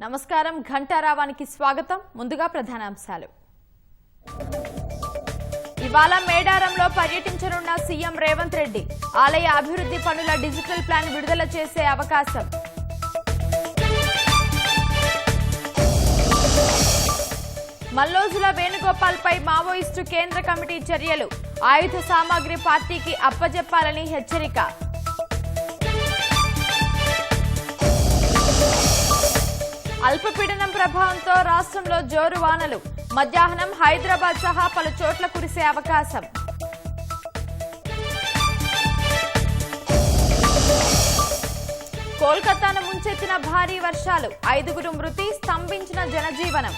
నమస్కారం ఘంటారావానికి స్వాగతం. ముందుగా ప్రధానాంశాలు. ఇవాళ మేడారంలో పర్యటించనున్న సీఎం రేవంత్ రెడ్డి. ఆలయ అభివృద్ధి పనుల డిజిటల్ ప్లాన్ విడుదల చేసే అవకాశం. మల్లోజుల వేణుగోపాల్ పై మావోయిస్టు కేంద్ర కమిటీ చర్యలు. ఆయుధ సామాగ్రి పార్టీకి అప్పజెప్పాలని హెచ్చరిక. అల్పపీడనం ప్రభావంతో రాష్ట్రంలో జోరు వానలు. మధ్యాహ్నం హైదరాబాద్ సహా పలు చోట్ల కురిసే అవకాశం. కోల్కతాను ముంచెత్తిన భారీ వర్షాలు. 5 మృతి, స్తంభించిన జనజీవనం.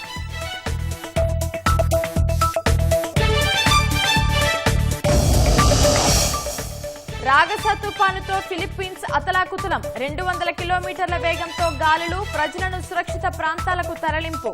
రాగస తుఫానుతో ఫిలిప్పీన్స్ అతలాకుతలం. 200 కిలోమీటర్ల వేగంతో గాలులు. ప్రజలను సురక్షిత ప్రాంతాలకు తరలింపు.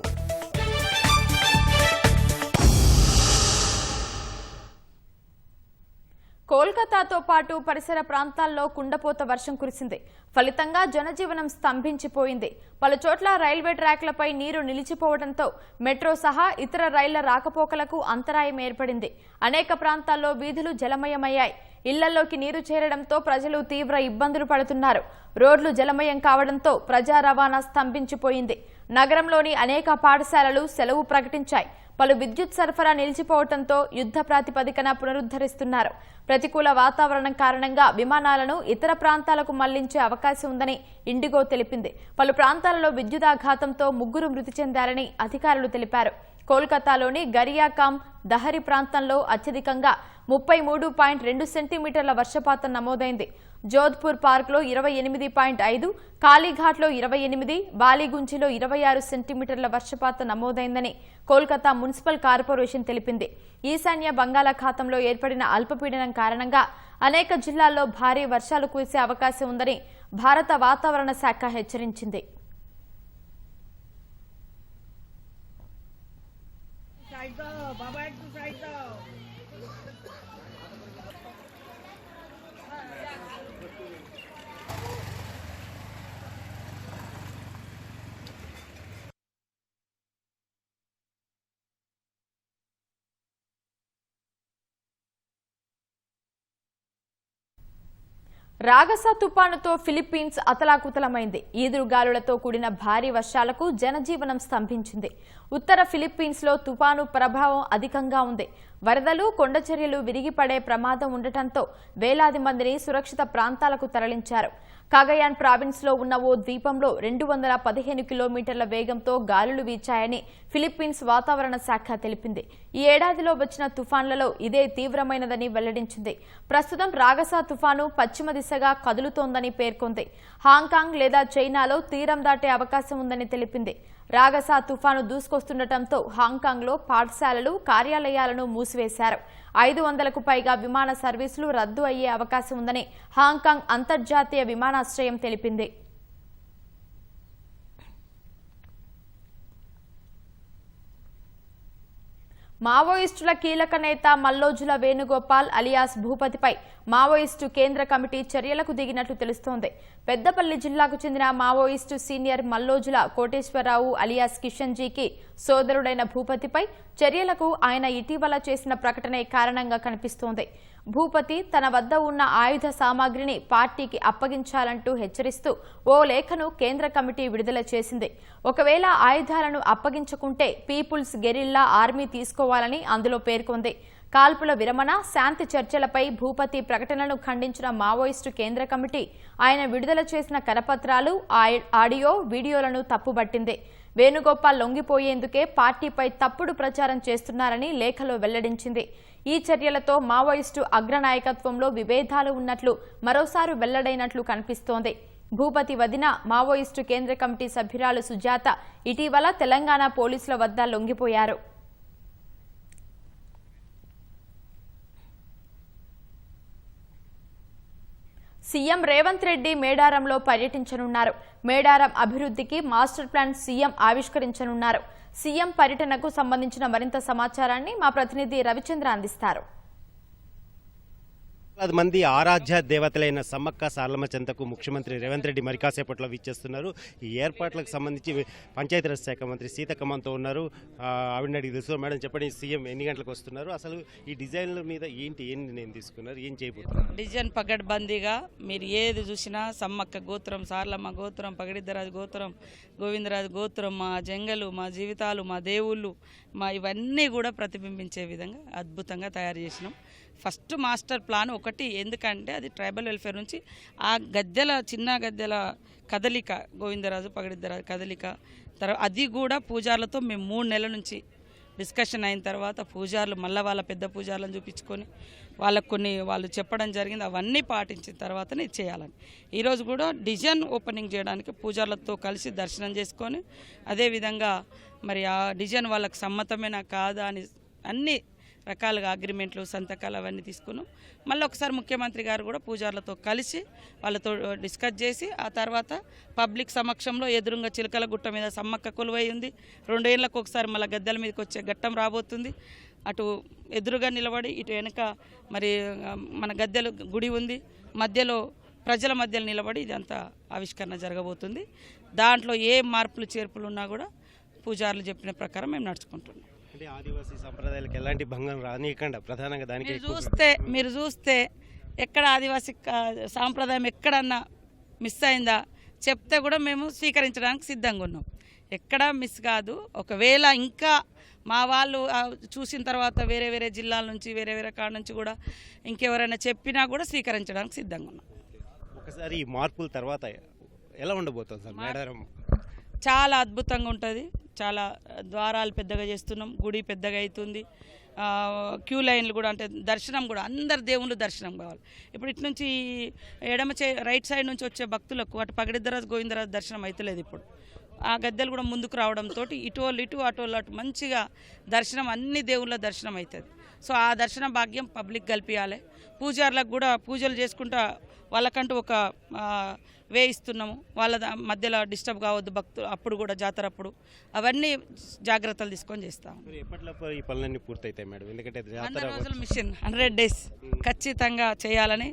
కోల్కతాతో పాటు పరిసర ప్రాంతాల్లో కుండపోత వర్షం కురిసింది. ఫలితంగా జనజీవనం స్తంభించిపోయింది. పలుచోట్ల రైల్వే ట్రాక్లపై నీరు నిలిచిపోవడంతో మెట్రో సహా ఇతర రైళ్ల రాకపోకలకు అంతరాయం ఏర్పడింది. అనేక ప్రాంతాల్లో వీధులు జలమయమయ్యాయి. ఇళ్లలోకి నీరు చేరడంతో ప్రజలు తీవ్ర ఇబ్బందులు పడుతున్నారు. రోడ్లు జలమయం కావడంతో ప్రజా రవాణా స్తంభించిపోయింది. నగరంలోని అనేక పాఠశాలలు సెలవు ప్రకటించాయి. పలు విద్యుత్ సరఫరా నిలిచిపోవడంతో యుద్ధ ప్రాతిపదికన పునరుద్ధరిస్తున్నారు. ప్రతికూల వాతావరణం కారణంగా విమానాలను ఇతర ప్రాంతాలకు మళ్లించే అవకాశం ఉందని ఇండిగో తెలిపింది. పలు ప్రాంతాలలో విద్యుదాఘాతంతో 3 మృతి చెందారని అధికారులు తెలిపారు. కోల్కతాలోని గరియాకామ్ దహరి ప్రాంతంలో అత్యధికంగా 33.2 సెంటీమీటర్ల వర్షపాతం నమోదైంది. జోధ్పూర్ పార్క్లో 28.5, కాళీఘాట్లో 28, బాలిగుంజిలో 26 సెంటీమీటర్ల వర్షపాతం నమోదైందని కోల్కతా మున్సిపల్ కార్పొరేషన్ తెలిపింది. ఈశాన్య బంగాళాఖాతంలో ఏర్పడిన అల్పపీడనం కారణంగా అనేక జిల్లాల్లో భారీ వర్షాలు కురిసే అవకాశం ఉందని భారత వాతావరణ శాఖ హెచ్చరించింది. రాగస తుపానుతో ఫిలిప్పీన్స్ అతలాకుతలమైంది. ఈదురుగాలులతో కూడిన భారీ వర్షాలకు జనజీవనం స్తంభించింది. ఉత్తర ఫిలిప్పీన్స్ లో తుపాను ప్రభావం అధికంగా ఉంది. వరదలు, కొండచర్యలు విరిగిపడే ప్రమాదం ఉండటంతో వేలాది మందిని సురక్షిత ప్రాంతాలకు తరలించారు. కాగయాన్ ప్రావిన్స్ లో ఉన్న ఓ ద్వీపంలో 215 కిలోమీటర్ల వేగంతో గాలులు వీచాయని ఫిలిప్పీన్స్ వాతావరణ శాఖ తెలిపింది. ఈ ఏడాదిలో వచ్చిన తుఫాన్లలో ఇదే తీవ్రమైనదని వెల్లడించింది. ప్రస్తుతం రాగస తుఫాను పశ్చిమ దిశగా కదులుతోందని పేర్కొంది. హాంకాంగ్ లేదా చైనాలో తీరం దాటే అవకాశం ఉందని తెలిపింది. రాగస తుఫాను దూసుకొస్తుండటంతో హాంకాంగ్ లో పాఠశాలలు, కార్యాలయాలను మూసివేశారు. 500కు పైగా విమాన సర్వీసులు రద్దు అయ్యే అవకాశం ఉందని హాంకాంగ్ అంతర్జాతీయ విమానాశ్రయం తెలిపింది. మావోయిస్టుల కీలక నేత మల్లోజుల వేణుగోపాల్ అలియాస్ భూపతిపై మావోయిస్టు కేంద్ర కమిటీ చర్యలకు దిగినట్లు తెలుస్తోంది. పెద్దపల్లి జిల్లాకు చెందిన Maoist senior Mallojula Koteswararao alias Kishan జీకి సోదరుడైన భూపతిపై చర్యలకు ఆయన ఇటీవల చేసిన ప్రకటనే కారణంగా కనిపిస్తోంది. భూపతి తన వద్ద ఉన్న ఆయుధ సామాగ్రిని పార్టీకి అప్పగించాలంటూ హెచ్చరిస్తూ ఓ లేఖను కేంద్ర కమిటీ విడుదల చేసింది. ఒకవేళ ఆయుధాలను అప్పగించకుంటే పీపుల్స్ గెరిల్లా ఆర్మీ తీసుకోవాలని అందులో పేర్కొంది. కాల్పుల విరమణ, శాంతి చర్చలపై భూపతి ప్రకటనను ఖండించిన మావోయిస్టు కేంద్ర కమిటీ ఆయన విడుదల చేసిన కరపత్రాలు, ఆడియో, వీడియోలను తప్పుబట్టింది. వేణుగోపాల్ లొంగిపోయేందుకే పార్టీపై తప్పుడు ప్రచారం చేస్తున్నారని లేఖలో వెల్లడించింది. ఈ చర్యలతో మావోయిస్టు అగ్రనాయకత్వంలో విభేదాలు ఉన్నట్లు మరోసారి వెల్లడైనట్లు కనిపిస్తోంది. భూపతి వదిన మావోయిస్టు కేంద్ర కమిటీ సభ్యురాలు సుజాత ఇటీవల తెలంగాణ పోలీసుల వద్ద లొంగిపోయారు. సీఎం రేవంత్ రెడ్డి మేడారంలో పర్యటించనున్నారు. మేడారం అభివృద్ధికి మాస్టర్ ప్లాన్ సీఎం ఆవిష్కరించనున్నారు. సీఎం పర్యటనకు సంబంధించిన మరింత సమాచారాన్ని మా ప్రతినిధి రవిచంద్ర అందిస్తారు. మంది ఆరాధ్య దేవతలైన సమ్మక్క సారలమ్మ చెంతకు ముఖ్యమంత్రి రేవంత్ రెడ్డి మరి కాసేపట్లో విచ్చేస్తున్నారు. ఈ ఏర్పాట్లకు సంబంధించి పంచాయతీరాజ్ శాఖ మంత్రి సీతక్క మనతో ఉన్నారు. ఆవిడని అడిగి తెలుసు. మేడం చెప్పండి, సీఎం ఎన్ని గంటలకు వస్తున్నారు, అసలు ఈ డిజైన్ల మీద ఏం నిర్ణయం తీసుకున్నారు, ఏం చేయబోతున్నారు? డిజైన్ పగడ్బందీగా మీరు ఏది చూసినా సమ్మక్క గోత్రం, సారలమ్మ గోత్రం, పగడిద్దరాజు గోత్రం, గోవిందరాజు గోత్రం, మా జంగలు, మా జీవితాలు, మా దేవుళ్ళు, మా ఇవన్నీ కూడా ప్రతిబింబించే విధంగా అద్భుతంగా తయారు చేసినాం. ఫస్ట్ మాస్టర్ ప్లాన్ ఒకటి, ఎందుకంటే అది ట్రైబల్ వెల్ఫేర్ నుంచి ఆ గద్దెల చిన్న గద్దెల కదలిక, గోవిందరాజు పగడిద్దరాజు కదలిక తర్వాత అది కూడా పూజార్లతో మేము 3 నెలల నుంచి డిస్కషన్ అయిన తర్వాత పూజార్లు మళ్ళీ వాళ్ళ పెద్ద పూజార్లను చూపించుకొని వాళ్ళకు వాళ్ళు చెప్పడం జరిగింది, అవన్నీ పాటించిన తర్వాతనే చేయాలని. ఈరోజు కూడా డిజైన్ ఓపెనింగ్ చేయడానికి పూజార్లతో కలిసి దర్శనం చేసుకొని అదేవిధంగా మరి ఆ డిజైన్ వాళ్ళకి సమ్మతమేనా కాదా అని అన్ని రకాలుగా అగ్రిమెంట్లు, సంతకాలు అవన్నీ తీసుకున్నాం. మళ్ళీ ఒకసారి ముఖ్యమంత్రి గారు కూడా పూజార్లతో కలిసి వాళ్ళతో డిస్కస్ చేసి ఆ తర్వాత పబ్లిక్ సమక్షంలో ఎదురుగా చిలకల గుట్ట మీద సమ్మక్క కొలువై ఉంది. 2 ఏళ్ళకు ఒకసారి మళ్ళీ గద్దెల మీదకి వచ్చే ఘట్టం రాబోతుంది. అటు ఎదురుగా నిలబడి ఇటు వెనుక మరి మన గద్దెల గుడి ఉంది, మధ్యలో ప్రజల మధ్యలో నిలబడి ఇదంతా ఆవిష్కరణ జరగబోతుంది. దాంట్లో ఏ మార్పులు చేర్పులు ఉన్నా కూడా పూజారులు చెప్పిన ప్రకారం మేము నడుచుకుంటున్నాం. అంటే ఆదివాసీ సంప్రదాయాలకు ఎలాంటి భంగం రానియకుండా ప్రధానంగా దానికి మీరు చూస్తే ఎక్కడ ఆదివాసీ సాంప్రదాయం ఎక్కడన్నా మిస్ అయిందా చెప్తే కూడా మేము స్వీకరించడానికి సిద్ధంగా ఉన్నాం. ఎక్కడా మిస్ కాదు. ఒకవేళ ఇంకా మా వాళ్ళు చూసిన తర్వాత వేరే వేరే జిల్లాల నుంచి వేరే వేరే కాడ నుంచి కూడా ఇంకెవరైనా చెప్పినా కూడా స్వీకరించడానికి సిద్ధంగా ఉన్నాం. ఒకసారి ఈ మార్పుల తర్వాత ఎలా ఉండబోతుంది సార్ మేడారం? చాలా అద్భుతంగా ఉంటుంది. చాలా ద్వారాలు పెద్దగా చేస్తున్నాం, గుడి పెద్దగా అవుతుంది, క్యూ లైన్లు కూడా, అంటే దర్శనం కూడా అందరు దేవుళ్ళు దర్శనం కావాలి. ఇప్పుడు ఇటు నుంచి రైట్ సైడ్ నుంచి వచ్చే భక్తులకు అటు పగడిద్దరాజు గోవిందరాజు దర్శనం అవుతలేదు. ఇప్పుడు ఆ గద్దెలు కూడా ముందుకు రావడంతో ఇటు అటు మంచిగా దర్శనం, అన్ని దేవుళ్ళ దర్శనం అవుతుంది. సో ఆ దర్శన భాగ్యం పబ్లిక్ కల్పించాలి. పూజారులకు కూడా పూజలు చేసుకుంటా వాళ్ళకంటూ ఒక వే ఇస్తున్నాము. వాళ్ళ మధ్యలో డిస్టర్బ్ కావద్దు భక్తులు, అప్పుడు కూడా జాతర అప్పుడు అవన్నీ జాగ్రత్తలు తీసుకొని చేస్తాము. ఎప్పటిలోపు ఈ పనులన్నీ పూర్తవుతాయి మేడం? ఎందుకంటే 100 రోజుల మిషన్, 100 days ఖచ్చితంగా చేయాలని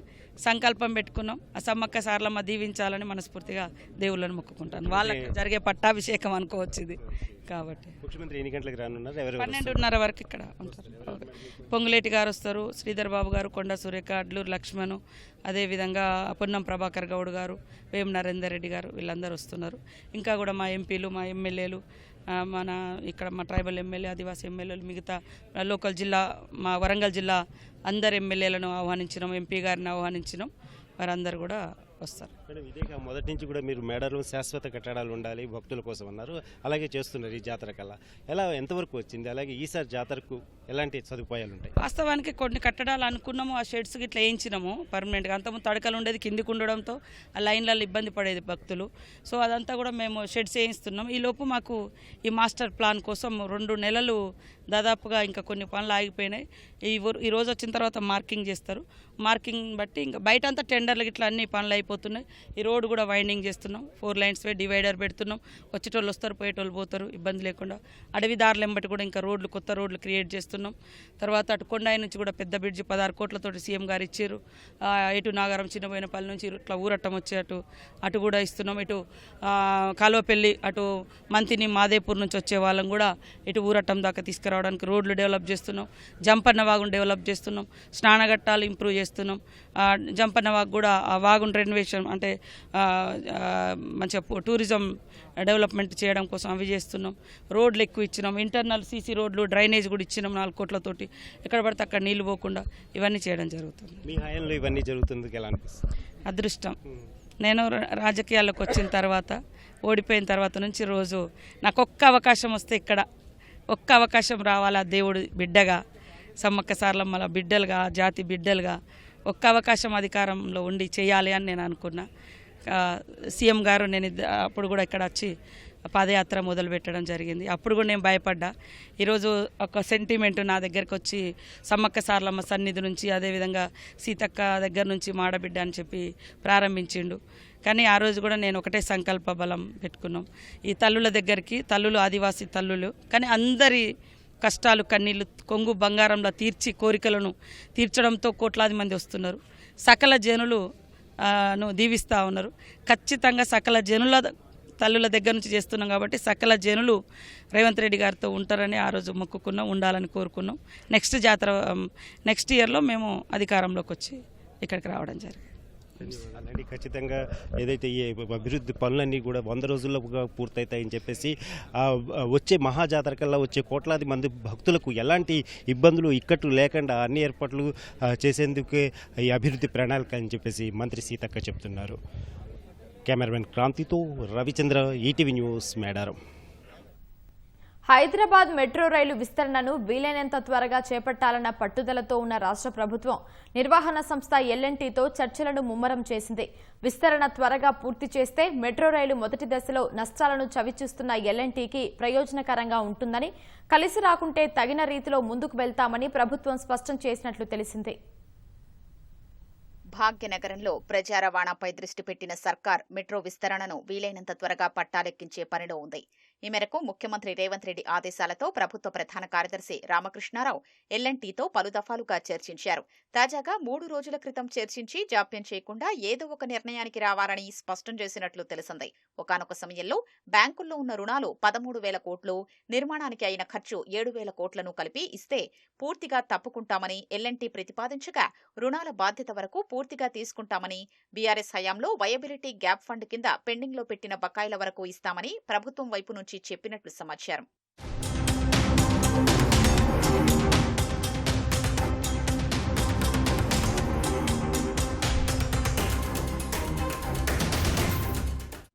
సంకల్పం పెట్టుకున్నాం. ఆ సమ్మక్క సారలమ్మ దీవించాలని మనస్ఫూర్తిగా దేవుళ్ళని మొక్కుకుంటాను. వాళ్ళకి జరిగే పట్టాభిషేకం అనుకోవచ్చు ఇది. కాబట్టి ముఖ్యమంత్రి ఎన్ని గంటలకు రానున్నారు? 12:30 వరకు ఇక్కడ ఉంటారు. పొంగులేటి గారు వస్తారు, శ్రీధర్ బాబు గారు, కొండ సురేఖ, అడ్లూరు లక్ష్మణు, అదేవిధంగా పొన్నం ప్రభాకర్ గౌడ్ గారు, వేం నరేందర్ రెడ్డి గారు, వీళ్ళందరూ వస్తున్నారు. ఇంకా కూడా మా ఎంపీలు, మా ఎమ్మెల్యేలు, మన ఇక్కడ మా ట్రైబల్ ఎమ్మెల్యే, ఆదివాసీ ఎమ్మెల్యేలు, మిగతా లోకల్ జిల్లా, మా వరంగల్ జిల్లా అందరు ఎమ్మెల్యేలను ఆహ్వానించినాం, ఎంపీ గారిని ఆహ్వానించినాం. వారందరూ కూడా వస్తారు. మేడం, ఇదే మొదటి నుంచి కూడా మీరు మేడారం శాశ్వత కట్టడాలు ఉండాలి భక్తుల కోసం అన్నారు, అలాగే చేస్తున్నారు. ఈ జాతర కల్లా ఎంతవరకు వచ్చింది? అలాగే ఈసారి జాతరకు ఎలాంటి సదుపాయాలు ఉంటాయి? వాస్తవానికి కొన్ని కట్టడాలు అనుకున్నాము, ఆ షెడ్స్ ఇట్లా వేయించినాము పర్మనెంట్గా. అంతకుముందు తడకలు ఉండేది, కిందికి ఉండడంతో ఆ లైన్లలో ఇబ్బంది పడేది భక్తులు. సో అదంతా కూడా మేము షెడ్స్ వేయిస్తున్నాం. ఈలోపు మాకు ఈ మాస్టర్ ప్లాన్ కోసం 2 నెలలు దాదాపుగా ఇంకా కొన్ని పనులు ఆగిపోయినాయి. ఈ రోజు వచ్చిన తర్వాత మార్కింగ్ చేస్తారు. మార్కింగ్ బట్టి ఇంకా బయట అంతా టెండర్లు ఇట్లా అన్ని పనులు అయిపోతున్నాయి. ఈ రోడ్ కూడా వైండింగ్ చేస్తున్నాం, 4 lanes డివైడర్ పెడుతున్నాం. వచ్చేటోళ్ళు వస్తారు, పోయేటోళ్ళు పోతారు, ఇబ్బంది లేకుండా. అడవి దారులు ఎంబటి కూడా ఇంకా కొత్త రోడ్లు క్రియేట్ చేస్తున్నాం. తర్వాత అటు కొండాయి నుంచి కూడా పెద్ద బ్రిడ్జి 16 కోట్లతోటి సీఎం గారు ఇచ్చారు. ఇటు నాగారం చిన్నబోయినపల్లి నుంచి ఇట్లా ఊరట్టం వచ్చే అటు కూడా ఇస్తున్నాం. ఇటు కాలువపల్లి, అటు మంతిని, మాదేపూర్ నుంచి వచ్చే వాళ్ళం కూడా ఇటు ఊరట్టం దాకా తీసుకురావడానికి రోడ్లు డెవలప్ చేస్తున్నాం. జంపన్న వాగును డెవలప్ చేస్తున్నాం, స్నానఘట్టాలు ఇంప్రూవ్ చేస్తున్నాం. జంపన్న వాగు కూడా ఆ వాగును రెనోవేషన్, అంటే మంచిగా టూరిజం డెవలప్మెంట్ చేయడం కోసం అవి చేస్తున్నాం. రోడ్లు ఎక్కువ ఇచ్చినాం, ఇంటర్నల్ సీసీ రోడ్లు, డ్రైనేజ్ కూడా ఇచ్చినాం 4 కోట్లతోటి. ఎక్కడ పడితే అక్కడ నీళ్లు పోకుండా ఇవన్నీ చేయడం జరుగుతుంది. మీ హయాంలో ఇవన్నీ జరుగుతుంది, ఎలా అనిపిస్తుంది? అదృష్టం. నేను రాజకీయాల్లోకి వచ్చిన తర్వాత, ఓడిపోయిన తర్వాత నుంచి రోజు నాకు ఒక్క అవకాశం వస్తే, ఇక్కడ ఒక్క అవకాశం రావాలా, దేవుడు బిడ్డగా, సమ్మక్క సారలమ్మల బిడ్డలుగా, జాతి బిడ్డలుగా ఒక్క అవకాశం అధికారంలో ఉండి చేయాలి అని నేను అనుకున్నా. సీఎం గారు నేను అప్పుడు కూడా ఇక్కడ వచ్చి పాదయాత్ర మొదలు పెట్టడం జరిగింది. అప్పుడు కూడా నేను భయపడ్డా. ఈరోజు ఒక సెంటిమెంట్ నా దగ్గరకు వచ్చి సమ్మక్క సారలమ్మ సన్నిధి నుంచి, అదేవిధంగా సీతక్క దగ్గర నుంచి మాడబిడ్డ అని చెప్పి ప్రారంభించిండు. కానీ ఆ రోజు కూడా నేను ఒకటే సంకల్ప బలం పెట్టుకున్నాం. ఈ తల్లుల దగ్గరికి, తల్లులు ఆదివాసీ తల్లులు, కానీ అందరి కష్టాలు కన్నీళ్ళు కొంగు బంగారంలో తీర్చి కోరికలను తీర్చడంతో కోట్లాది మంది వస్తున్నారు. సకల జనులు దీవిస్తూ ఉన్నారు. ఖచ్చితంగా సకల జనుల తల్లుల దగ్గర నుంచి చేస్తున్నాం కాబట్టి సకల జనులు రేవంత్ రెడ్డి గారితో ఉంటారని ఆ రోజు మొక్కుకున్నాం, ఉండాలని కోరుకున్నాం. నెక్స్ట్ ఇయర్లో మేము అధికారంలోకి వచ్చి ఇక్కడికి రావడం జరిగింది. అలాంటి ఖచ్చితంగా ఏదైతే ఈ అభివృద్ధి పనులన్నీ కూడా 100 రోజుల్లో పూర్తవుతాయని చెప్పేసి వచ్చే మహాజాతర కల్లా వచ్చే కోట్లాది మంది భక్తులకు ఎలాంటి ఇబ్బందులు ఇక్కట్లు లేకుండా అన్ని ఏర్పాట్లు చేసేందుకే ఈ అభివృద్ధి ప్రణాళిక అని చెప్పేసి మంత్రి సీతక్క చెప్తున్నారు. కెమెరామెన్ క్రాంతితో Ravichandra, ETV news, Medaram. Hyderabad metro rail విస్తరణను వీలైనంత త్వరగా చేపట్టాలన్న పట్టుదలతో ఉన్న రాష్ట్ర ప్రభుత్వం నిర్వహణ సంస్థ ఎల్ఎన్టీతో చర్చలను ముమ్మరం చేసింది. విస్తరణ త్వరగా పూర్తి చేస్తే మెట్రో రైలు మొదటి దశలో నష్టాలను చవిచూస్తున్న ఎల్ఎన్టీకి ప్రయోజనకరంగా ఉంటుందని, కలిసి రాకుంటే తగిన రీతిలో ముందుకు వెళ్తామని ప్రభుత్వం స్పష్టం చేసినట్లు తెలిసింది. భాగ్యనగరంలో ప్రజా రవాణాపై దృష్టి పెట్టిన సర్కార్ మెట్రో విస్తరణను వీలైనంత త్వరగా పట్టాలెక్కించే పనిలో ఉంది. ఈ మేరకు ముఖ్యమంత్రి రేవంత్ రెడ్డి ఆదేశాలతో ప్రభుత్వ ప్రధాన కార్యదర్శి రామకృష్ణారావు ఎల్ఎన్టీతో పలు దఫాలుగా చర్చించారు. తాజాగా 3 రోజుల క్రితం చర్చించి జాప్యం చేయకుండా ఏదో ఒక నిర్ణయానికి రావాలని స్పష్టం చేసినట్లు తెలిసింది. ఒకానొక సమయంలో బ్యాంకుల్లో ఉన్న రుణాలు 13,000 కోట్లు, నిర్మాణానికి అయిన ఖర్చు 7,000 కోట్లను కలిపి ఇస్తే పూర్తిగా తప్పుకుంటామని ఎల్ఎన్టీ ప్రతిపాదించగా, రుణాల బాధ్యత వరకు పూర్తిగా తీసుకుంటామని, బీఆర్ఎస్ హయాంలో వయబిలిటీ గ్యాప్ ఫండ్ కింద పెండింగ్లో పెట్టిన బకాయిల వరకు ఇస్తామని ప్రభుత్వం వైపు నుంచి చెప్పినట్లు సమాచారం.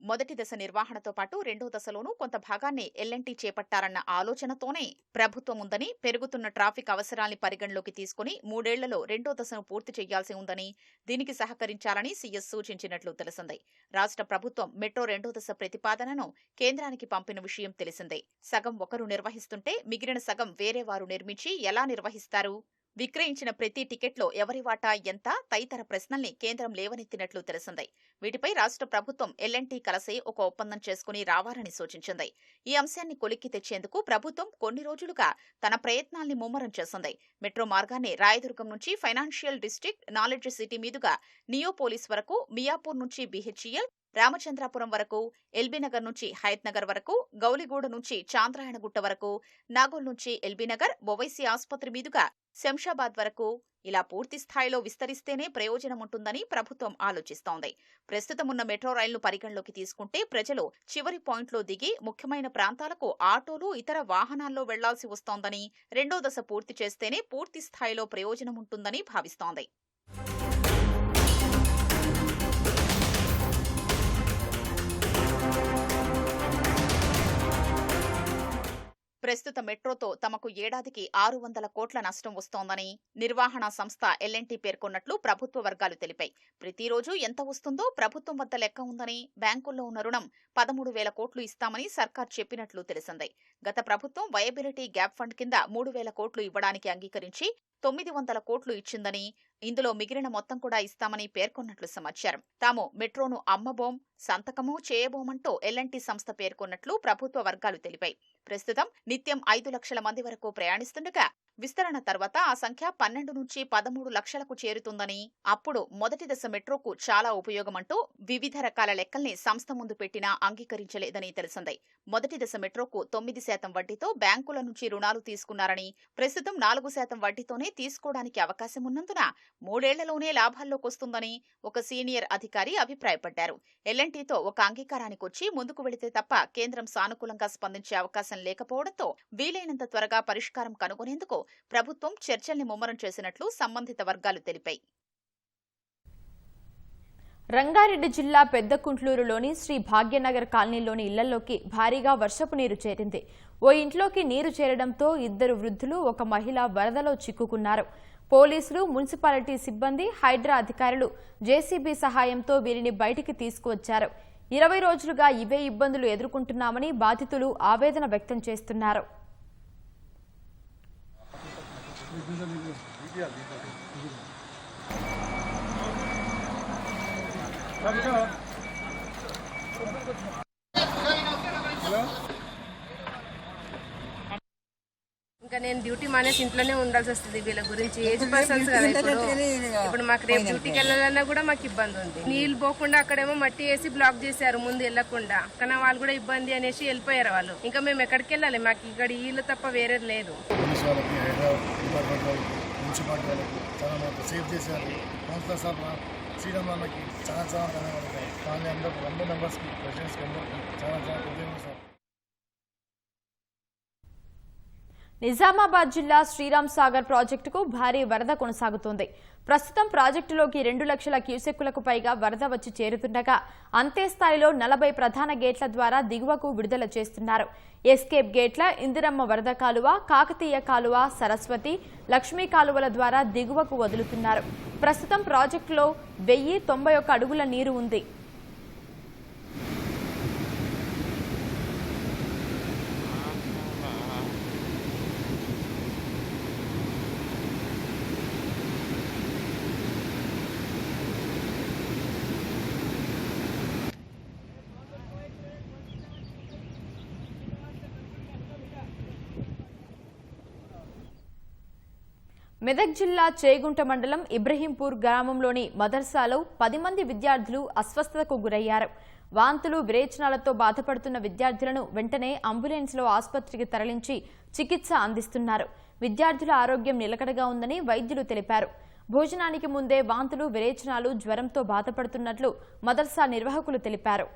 మొదటి దశ నిర్వహణతో పాటు రెండో దశలోనూ కొంత భాగాన్ని ఎల్ఎన్టీ చేపట్టారన్న ఆలోచనతోనే ప్రభుత్వం ఉందని, పెరుగుతున్న ట్రాఫిక్ అవసరాల్ని పరిగణలోకి తీసుకుని 3 ఏళ్లలో రెండో దశను పూర్తి చేయాల్సి ఉందని, దీనికి సహకరించాలని సీఎస్ సూచించినట్లు తెలిసింది. రాష్ట్ర ప్రభుత్వం మెట్రో రెండో దశ ప్రతిపాదనను కేంద్రానికి పంపిన విషయం తెలిసిందే. సగం ఒకరు నిర్వహిస్తుంటే మిగిలిన సగం వేరే వారు నిర్మించి ఎలా నిర్వహిస్తారు? విక్రయించిన ప్రతి టికెట్లో ఎవరి వాటా ఎంత తదితర ప్రశ్నల్ని కేంద్రం లేవనెత్తినట్లు తెలిసింది. వీటిపై రాష్ట్ర ప్రభుత్వం ఎల్ఎన్టీ కలిసి ఒక ఒప్పందం చేసుకుని రావాలని సూచించింది. ఈ అంశాన్ని కొలిక్కి తెచ్చేందుకు ప్రభుత్వం కొన్ని రోజులుగా తన ప్రయత్నాల్ని ముమ్మరం చేసింది. మెట్రో మార్గాన్ని రాయదుర్గం నుంచి ఫైనాన్షియల్ డిస్ట్రిక్ట్, నాలెడ్జ్ సిటీ మీదుగా నియోపోలిస్ వరకు, మియాపూర్ నుంచి బీహెచ్ఈఎల్, రామచంద్రాపురం వరకు, ఎల్బీనగర్ నుంచి హయత్నగర్ వరకు, గౌలిగూడ నుంచి చాంద్రాయణగుట్ట వరకు, నాగోల్ నుంచి ఎల్బీనగర్, ఓవైసీ ఆసుపత్రి మీదుగా శంషాబాద్ వరకు ఇలా పూర్తి స్థాయిలో విస్తరిస్తేనే ప్రయోజనం ఉంటుందని ప్రభుత్వం ఆలోచిస్తోంది. ప్రస్తుతం ఉన్న మెట్రో రైలును పరిగణలోకి తీసుకుంటే ప్రజలు చివరి పాయింట్లో దిగి ముఖ్యమైన ప్రాంతాలకు ఆటోలు, ఇతర వాహనాల్లో వెళ్లాల్సి వస్తోందని, రెండో దశ పూర్తి చేస్తేనే పూర్తి స్థాయిలో ప్రయోజనం ఉంటుందని భావిస్తోంది. ప్రస్తుత మెట్రోతో తమకు ఏడాదికి 600 కోట్ల నష్టం వస్తోందని నిర్వహణ సంస్థ ఎల్ఎన్టీ పేర్కొన్నట్లు ప్రభుత్వ వర్గాలు తెలిపాయి. ప్రతిరోజు ఎంత వస్తుందో ప్రభుత్వం వద్ద లెక్క ఉందని, బ్యాంకుల్లో ఉన్న రుణం 13,000 కోట్లు ఇస్తామని సర్కార్ చెప్పినట్లు తెలిసింది. గత ప్రభుత్వం వయబిలిటీ గ్యాప్ ఫండ్ కింద 3,000 కోట్లు ఇవ్వడానికి అంగీకరించి 900 కోట్లు ఇచ్చిందని, ఇందులో మిగిలిన మొత్తం కూడా ఇస్తామని పేర్కొన్నట్లు సమాచారం. తాము మెట్రోను అమ్మబోం, సంతకము చేయబోమంటూ ఎల్ఎన్టీ సంస్థ పేర్కొన్నట్లు ప్రభుత్వ వర్గాలు తెలిపాయి. ప్రస్తుతం నిత్యం 5 లక్షల మంది వరకు ప్రయాణిస్తుండగా విస్తరణ తర్వాత ఆ సంఖ్య 12 నుంచి 13 లక్షలకు చేరుతుందని, అప్పుడు మొదటి దశ మెట్రోకు చాలా ఉపయోగమంటూ వివిధ రకాల లెక్కల్ని సంస్థ ముందు పెట్టినా అంగీకరించలేదని తెలిసింది. మొదటి దశ మెట్రోకు 9% వడ్డీతో బ్యాంకుల నుంచి రుణాలు తీసుకున్నారని, ప్రస్తుతం 4% వడ్డీతోనే తీసుకోవడానికి అవకాశం ఉన్నందున 3 ఏళ్లలోనే లాభాల్లోకొస్తుందని ఒక సీనియర్ అధికారి అభిప్రాయపడ్డారు. ఎల్ఎన్టీతో ఒక అంగీకారానికి వచ్చి ముందుకు వెళితే తప్ప కేంద్రం సానుకూలంగా స్పందించే అవకాశం లేకపోవడంతో వీలైనంత త్వరగా పరిష్కారం కనుగొనేందుకు ప్రభుత్వం చర్చల్ని ముమ్మరం చేసినట్లు సంబంధిత వర్గాలు తెలిపాయి. రంగారెడ్డి జిల్లా పెద్దకుంట్లూరులోని శ్రీ భాగ్యనగర్ కాలనీలోని ఇళ్లలోకి భారీగా వర్షపు నీరు చేరింది. ఓ ఇంట్లోకి నీరు చేరడంతో 2 వృద్ధులు, ఒక మహిళ వరదలో చిక్కుకున్నారు. పోలీసులు, మున్సిపాలిటీ సిబ్బంది, హైడ్రా అధికారులు జేసీబీ సహాయంతో వీరిని బయటికి తీసుకువచ్చారు. 20 రోజులుగా ఇవే ఇబ్బందులు ఎదుర్కొంటున్నామని బాధితులు ఆవేదన వ్యక్తం చేస్తున్నారు. ఇంకా నేను డ్యూటీ మానేసి ఇంట్లోనే ఉండాల్సి వస్తుంది. వీళ్ళ గురించి ఏజ్ పర్సన్స్ కదా. ఇప్పుడు మాకు రేపు డ్యూటీకి వెళ్ళాలన్నా కూడా మాకు ఇబ్బంది ఉంది. నీళ్ళు పోకుండా అక్కడేమో మట్టి వేసి బ్లాక్ చేశారు ముందు వెళ్ళకుండా. కానీ వాళ్ళు కూడా ఇబ్బంది అనేసి వెళ్ళిపోయారు వాళ్ళు. ఇంకా మేము ఎక్కడికి వెళ్ళాలి? మాకు ఇక్కడ వీళ్ళు తప్ప వేరేది లేదు. సేవ్ చేశారు. కౌన్సిలర్ సార్ శ్రీరామ్ వాళ్ళకి చాలా ధన్యవాదాలు. ఫ్యామిలీ అందరూ మెంబర్స్కి ప్రెసిడెంట్స్కి అందరికీ చాలా కృతజ్ఞతలు సార్. నిజామాబాద్ జిల్లా శ్రీరామ్ సాగర్ ప్రాజెక్టుకు భారీ వరద కొనసాగుతోంది. ప్రస్తుతం ప్రాజెక్టులోకి 2 లక్షల క్యూసెక్కులకు పైగా వరద వచ్చి చేరుతుండగా అంతే స్థాయిలో 40 ప్రధాన గేట్ల ద్వారా దిగువకు విడుదల చేస్తున్నారు. ఎస్కేప్ గేట్ల ఇందిరమ్మ వరద కాలువ, కాకతీయ కాలువ, సరస్వతి, లక్ష్మీ కాలువల ద్వారా దిగువకు వదులుతున్నారు. ప్రస్తుతం ప్రాజెక్టులో 1091 అడుగుల నీరు ఉంది. మెదక్ జిల్లా చేగుంట మండలం ఇబ్రహీంపూర్ గ్రామంలోని మదర్సాలో 10 మంది విద్యార్థులు అస్వస్థతకు గురయ్యారు. వాంతులు, విరేచనాలతో బాధపడుతున్న విద్యార్థులను వెంటనే అంబులెన్స్లో ఆసుపత్రికి తరలించి చికిత్స అందిస్తున్నారు. విద్యార్థుల ఆరోగ్యం నిలకడగా ఉందని వైద్యులు తెలిపారు. భోజనానికి ముందే వాంతులు, విరేచనాలు, జ్వరంతో బాధపడుతున్నట్లు మదర్సా నిర్వాహకులు తెలిపారు.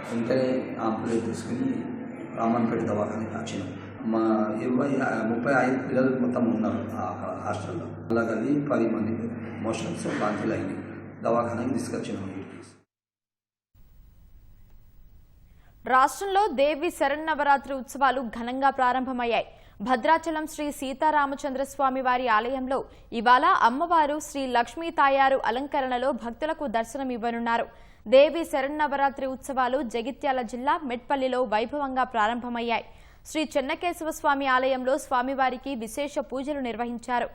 వెంటనే ఆంబులెన్స్ తీసుకుని రామన్పేట దవాఖానకి వచ్చినాం. మా 35 పిల్లలు మొత్తం ఉన్నారు ఆ హాస్టల్లో. అలా కలిగి 10 మంది మోషన్స్ వాంతులు అయినాయి. దవాఖానకి తీసుకొచ్చినాం. రాష్ట్రంలో దేవి శరన్నవరాత్రి ఉత్సవాలు ఘనంగా ప్రారంభమయ్యాయి. భద్రాచలం శ్రీ సీతారామచంద్రస్వామి వారి ఆలయంలో ఇవాళ అమ్మవారు శ్రీ లక్ష్మీ తాయారు అలంకరణలో భక్తులకు దర్శనమివ్వనున్నారు. దేవి శరన్నవరాత్రి ఉత్సవాలు జగిత్యాల జిల్లా మెట్పల్లిలో వైభవంగా ప్రారంభమయ్యాయి. శ్రీ చెన్నకేశవ స్వామి ఆలయంలో స్వామివారికి విశేష పూజలు నిర్వహించారు.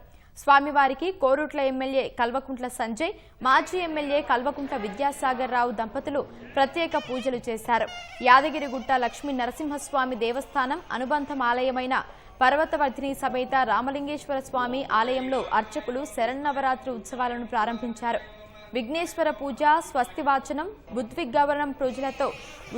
స్వామివారికి కోరుట్ల ఎమ్మెల్యే కల్వకుంట్ల సంజయ్, మాజీ ఎమ్మెల్యే కల్వకుంట్ల విద్యాసాగర్ రావు దంపతులు ప్రత్యేక పూజలు చేశారు. యాదగిరిగుట్ట లక్ష్మీ నరసింహస్వామి దేవస్థానం అనుబంధం ఆలయమైన పర్వతవర్ధిని సమేత రామలింగేశ్వర స్వామి ఆలయంలో అర్చకులు శరన్నవరాత్రి ఉత్సవాలను ప్రారంభించారు. విఘ్నేశ్వర పూజ, స్వస్తివాచనం, బుద్విగ్గవనం పూజలతో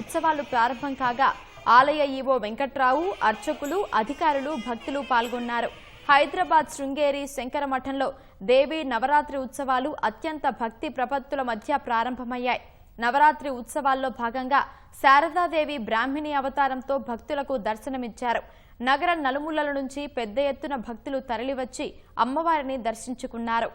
ఉత్సవాలు ప్రారంభం కాగా ఆలయ ఈవో వెంకట్రావు, అర్చకులు, అధికారులు, భక్తులు పాల్గొన్నారు. హైదరాబాద్ శృంగేరి శంకర మఠంలో దేవి నవరాత్రి ఉత్సవాలు అత్యంత భక్తి ప్రపత్తుల మధ్య ప్రారంభమయ్యాయి. నవరాత్రి ఉత్సవాల్లో భాగంగా శారదాదేవి బ్రాహ్మిణి అవతారంతో భక్తులకు దర్శనమిచ్చారు. నగర నలుమూలల నుంచి పెద్ద ఎత్తున భక్తులు తరలివచ్చి అమ్మవారిని దర్శించుకున్నారు.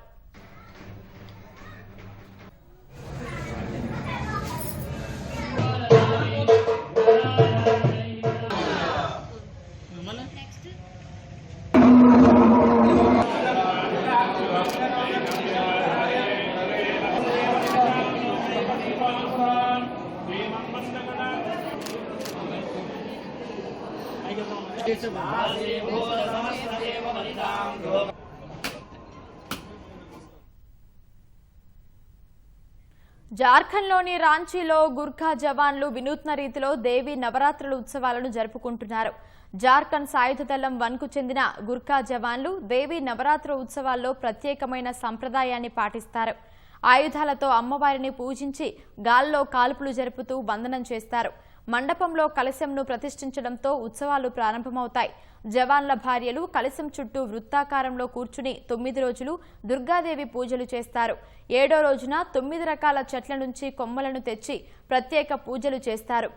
జార్ఖండ్లోని రాంచీలో గుర్ఖా జవాన్లు వినూత్న రీతిలో దేవి నవరాత్రుల ఉత్సవాలను జరుపుకుంటున్నారు. జార్ఖండ్ సాయుధ దళం 1కు చెందిన గుర్ఖా జవాన్లు దేవి నవరాత్రి ఉత్సవాల్లో ప్రత్యేకమైన సంప్రదాయాన్ని పాటిస్తారు. ఆయుధాలతో అమ్మవారిని పూజించి గాల్లో కాల్పులు జరుపుతూ వందనం చేస్తారు. మండపంలో కలశంను ప్రతిష్ఠించడంతో ఉత్సవాలు ప్రారంభమవుతాయి. జవాన్ల భార్యలు కలశం చుట్టూ వృత్తాకారంలో కూర్చుని 9 రోజులు దుర్గాదేవి పూజలు చేస్తారు. 7వ రోజున 9 రకాల చెట్ల నుంచి కొమ్మలను తెచ్చి ప్రత్యేక పూజలు చేస్తారు.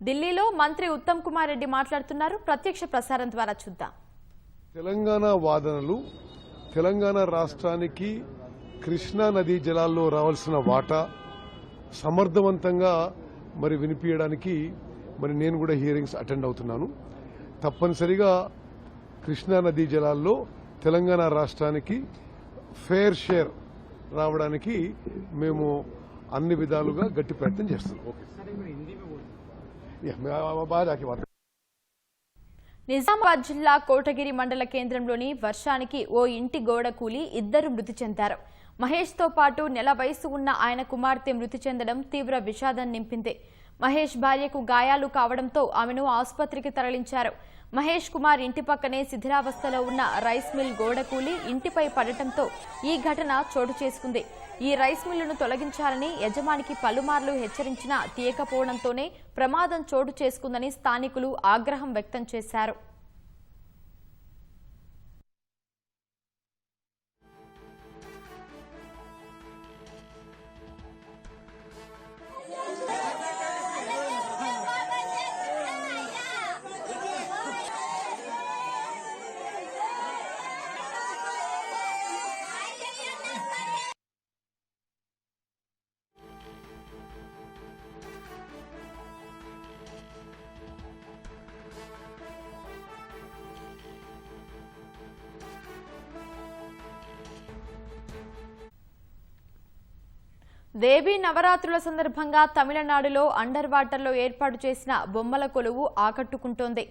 ఢిల్లీలో మంత్రి ఉత్తమ్ కుమార్ రెడ్డి మాట్లాడుతున్నారు. ప్రత్యక్ష ప్రసారం ద్వారా చూద్దాం. తెలంగాణ వాదనలు తెలంగాణ రాష్ట్రానికి కృష్ణా నదీ జలాల్లో రావాల్సిన వాటా సమర్థవంతంగా మరి వినిపించడానికి మరి నేను కూడా హియరింగ్స్ అటెండ్ అవుతున్నాను. తప్పనిసరిగా కృష్ణా నదీ జలాల్లో తెలంగాణ రాష్ట్రానికి ఫేర్ షేర్ రావడానికి మేము అన్ని విధాలుగా గట్టి ప్రయత్నం చేస్తున్నాం. నిజామాబాద్ జిల్లా కోటగిరి మండల కేంద్రంలోని వర్షానికి ఓ ఇంటి గోడ కూలి 2 మృతి చెందారు. మహేష్ తో పాటు నెల వయసు ఉన్న ఆయన కుమార్తె మృతి చెందడం తీవ్ర విషాదం నింపింది. మహేష్ భార్యకు గాయాలు కావడంతో ఆమెను ఆసుపత్రికి తరలించారు. మహేష్ కుమార్ ఇంటి పక్కనే శిథిలావస్థలో ఉన్న రైస్ మిల్ గోడ కూలి ఇంటిపై పడటంతో ఈ ఘటన చోటు చేసుకుంది. ఈ రైస్ మిల్లును తొలగించాలని యజమానికి పలుమార్లు హెచ్చరించినా తీయకపోవడంతోనే ప్రమాదం చోటు చేసుకుందని స్థానికులు ఆగ్రహం వ్యక్తం చేశారు. దేవీ నవరాత్రుల సందర్భంగా తమిళనాడులో అండర్ వాటర్లో ఏర్పాటు చేసిన బొమ్మల కొలువు ఆకట్టుకుంటోంది.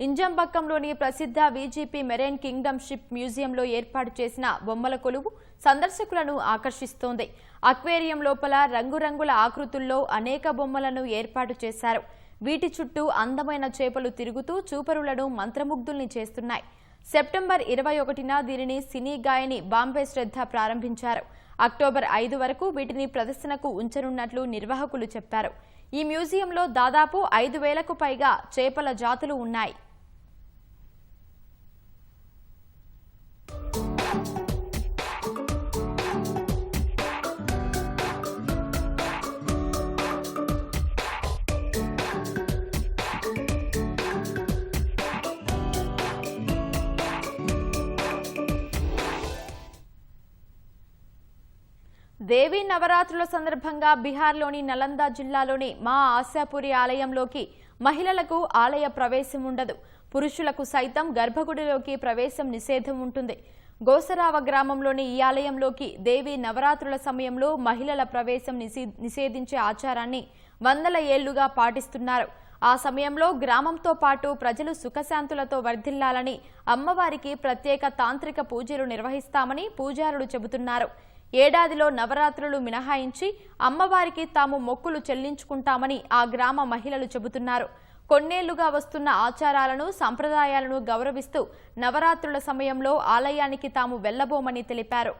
ఇంజంబక్కంలోని ప్రసిద్ధ వీజీపీ మెరైన్ కింగ్డమ్ షిప్ మ్యూజియంలో ఏర్పాటు చేసిన బొమ్మల కొలువు సందర్శకులను ఆకర్షిస్తోంది. అక్వేరియం లోపల రంగురంగుల ఆకృతుల్లో అనేక బొమ్మలను ఏర్పాటు చేశారు. వీటి చుట్టూ అందమైన చేపలు తిరుగుతూ చూపరులను మంత్రముగ్ధుల్ని చేస్తున్నాయి. సెప్టెంబర్ 21న దీనిని సినీ గాయని బాంబే శ్రద్ధ ప్రారంభించారు. అక్టోబర్ 5 వరకు వీటిని ప్రదర్శనకు ఉంచనున్నట్లు నిర్వాహకులు చెప్పారు. ఈ మ్యూజియంలో దాదాపు 5,000కు పైగా చేపల జాతులు ఉన్నాయి. దేవీ నవరాత్రుల సందర్భంగా బీహార్లోని నలంద జిల్లాలోని మా ఆశాపురి ఆలయంలోకి మహిళలకు ఆలయ ప్రవేశం ఉండదు. పురుషులకు సైతం గర్భగుడిలోకి ప్రవేశం నిషేధం ఉంటుంది. గోసరావ గ్రామంలోని ఈ ఆలయంలోకి దేవీ నవరాత్రుల సమయంలో మహిళల ప్రవేశం నిషేధించే ఆచారాన్ని వందల ఏళ్లుగా పాటిస్తున్నారు. ఆ సమయంలో గ్రామంతో పాటు ప్రజలు సుఖశాంతులతో వర్ధిల్లాలని అమ్మవారికి ప్రత్యేక తాంత్రిక పూజలు నిర్వహిస్తామని పూజారులు చెబుతున్నారు. ఏడాదిలో నవరాత్రులు మినహాయించి అమ్మవారికి తాము మొక్కులు చెల్లించుకుంటామని ఆ గ్రామ మహిళలు చెబుతున్నారు. కొన్నేళ్లుగా వస్తున్న ఆచారాలను సంప్రదాయాలను గౌరవిస్తూ నవరాత్రుల సమయంలో ఆలయానికి తాము వెళ్లబోమని తెలిపారు.